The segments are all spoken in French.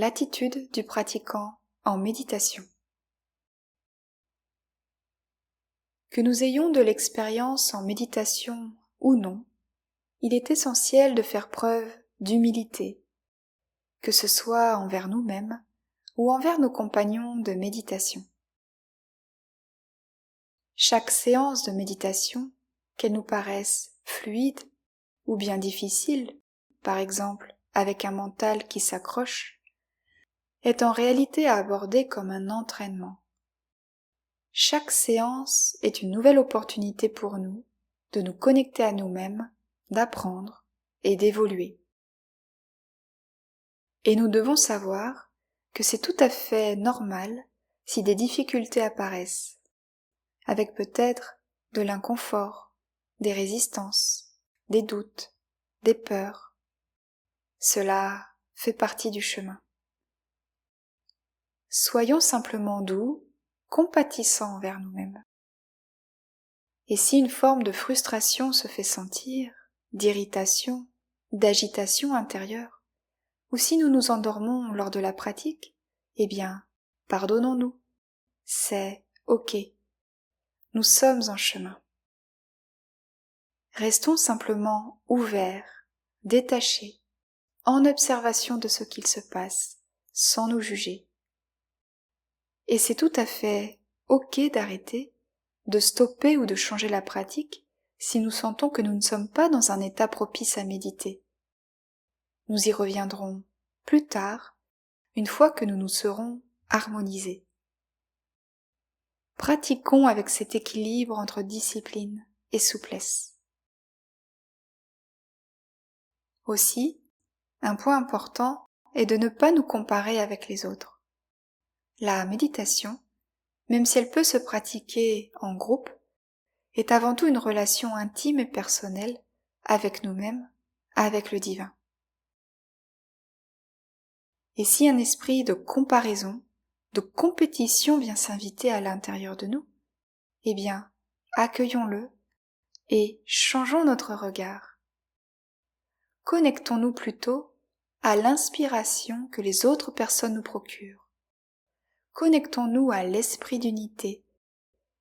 l'attitude du pratiquant en méditation. Que nous ayons de l'expérience en méditation ou non, il est essentiel de faire preuve d'humilité, que ce soit envers nous-mêmes ou envers nos compagnons de méditation. Chaque séance de méditation, qu'elle nous paraisse fluide ou bien difficile, par exemple avec un mental qui s'accroche, est en réalité à aborder comme un entraînement. Chaque séance est une nouvelle opportunité pour nous de nous connecter à nous-mêmes, d'apprendre et d'évoluer. Et nous devons savoir que c'est tout à fait normal si des difficultés apparaissent, avec peut-être de l'inconfort, des résistances, des doutes, des peurs. Cela fait partie du chemin. Soyons simplement doux, compatissants envers nous-mêmes. Et si une forme de frustration se fait sentir, d'irritation, d'agitation intérieure, ou si nous nous endormons lors de la pratique, eh bien, pardonnons-nous. C'est OK. Nous sommes en chemin. Restons simplement ouverts, détachés, en observation de ce qu'il se passe, sans nous juger. Et c'est tout à fait OK d'arrêter, de stopper ou de changer la pratique si nous sentons que nous ne sommes pas dans un état propice à méditer. Nous y reviendrons plus tard, une fois que nous nous serons harmonisés. Pratiquons avec cet équilibre entre discipline et souplesse. Aussi, un point important est de ne pas nous comparer avec les autres. La méditation, même si elle peut se pratiquer en groupe, est avant tout une relation intime et personnelle avec nous-mêmes, avec le divin. Et si un esprit de comparaison, de compétition vient s'inviter à l'intérieur de nous, eh bien, accueillons-le et changeons notre regard. Connectons-nous plutôt à l'inspiration que les autres personnes nous procurent. Connectons-nous à l'esprit d'unité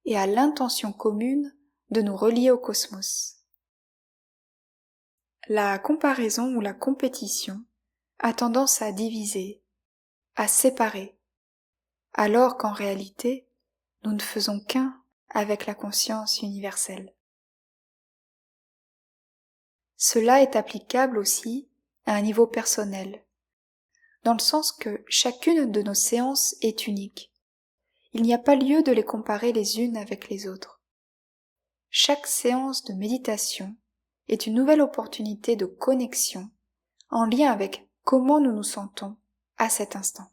et à l'intention commune de nous relier au cosmos. La comparaison ou la compétition a tendance à diviser, à séparer, alors qu'en réalité, nous ne faisons qu'un avec la conscience universelle. Cela est applicable aussi à un niveau personnel, dans le sens que chacune de nos séances est unique. Il n'y a pas lieu de les comparer les unes avec les autres. Chaque séance de méditation est une nouvelle opportunité de connexion en lien avec comment nous nous sentons à cet instant.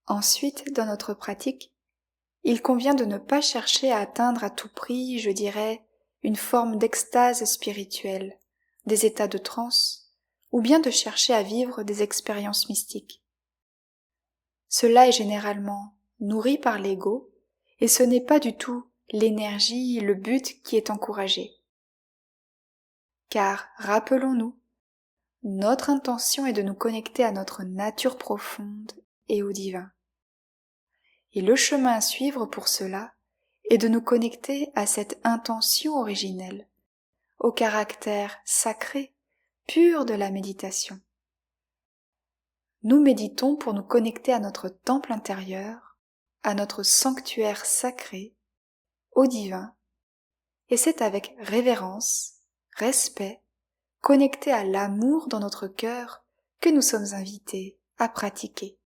Ensuite, dans notre pratique, il convient de ne pas chercher à atteindre à tout prix, je dirais, une forme d'extase spirituelle, des états de transe, ou bien de chercher à vivre des expériences mystiques. Cela est généralement nourri par l'ego, et ce n'est pas du tout l'énergie, le but qui est encouragé. Car, rappelons-nous, notre intention est de nous connecter à notre nature profonde et au divin. Et le chemin à suivre pour cela est de nous connecter à cette intention originelle, au caractère sacré, pur de la méditation. Nous méditons pour nous connecter à notre temple intérieur, à notre sanctuaire sacré, au divin, et c'est avec révérence, respect, connecté à l'amour dans notre cœur que nous sommes invités à pratiquer.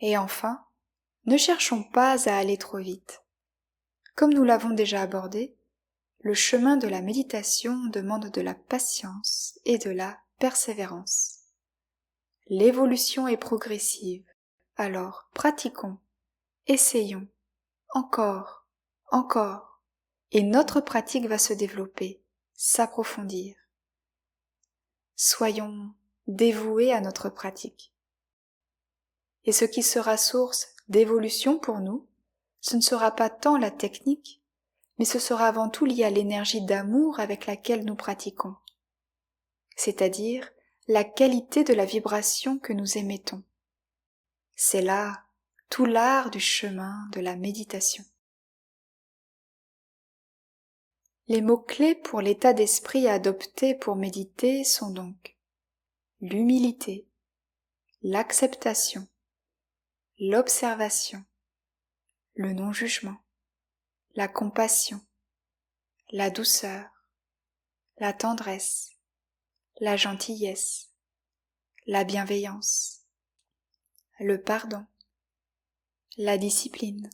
Et enfin, ne cherchons pas à aller trop vite. Comme nous l'avons déjà abordé, le chemin de la méditation demande de la patience et de la persévérance. L'évolution est progressive, alors pratiquons, essayons, encore, et notre pratique va se développer, s'approfondir. Soyons dévoués à notre pratique. Et ce qui sera source d'évolution pour nous, ce ne sera pas tant la technique, mais ce sera avant tout lié à l'énergie d'amour avec laquelle nous pratiquons, c'est-à-dire la qualité de la vibration que nous émettons. C'est là tout l'art du chemin de la méditation. Les mots-clés pour l'état d'esprit à adopter pour méditer sont donc l'humilité, l'acceptation, l'observation, le non-jugement, la compassion, la douceur, la tendresse, la gentillesse, la bienveillance, le pardon, la discipline,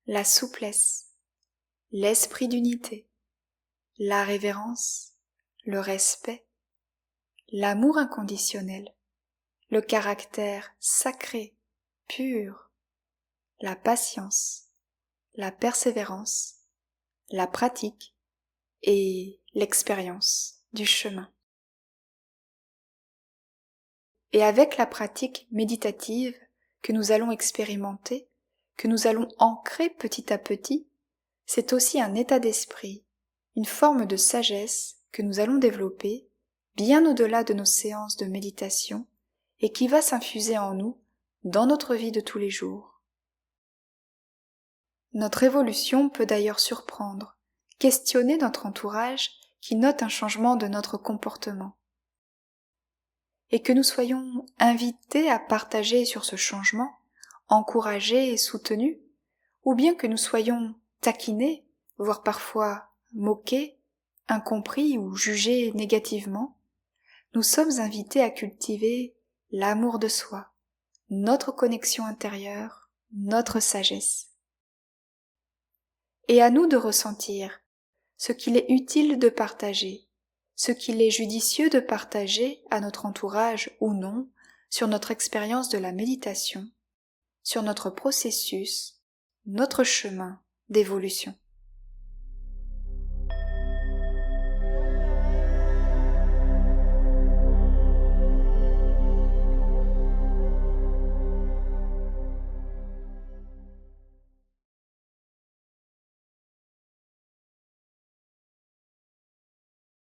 la souplesse, l'esprit d'unité, la révérence, le respect, l'amour inconditionnel, le caractère sacré, pur, la patience, la persévérance, la pratique et l'expérience du chemin. Et avec la pratique méditative que nous allons expérimenter, que nous allons ancrer petit à petit, c'est aussi un état d'esprit, une forme de sagesse que nous allons développer bien au-delà de nos séances de méditation et qui va s'infuser en nous dans notre vie de tous les jours. Notre évolution peut d'ailleurs surprendre, questionner notre entourage qui note un changement de notre comportement. Et que nous soyons invités à partager sur ce changement, encouragés et soutenus, ou bien que nous soyons taquinés, voire parfois moqués, incompris ou jugés négativement, nous sommes invités à cultiver l'amour de soi, notre connexion intérieure, notre sagesse. Et à nous de ressentir ce qu'il est utile de partager, ce qu'il est judicieux de partager à notre entourage ou non sur notre expérience de la méditation, sur notre processus, notre chemin d'évolution.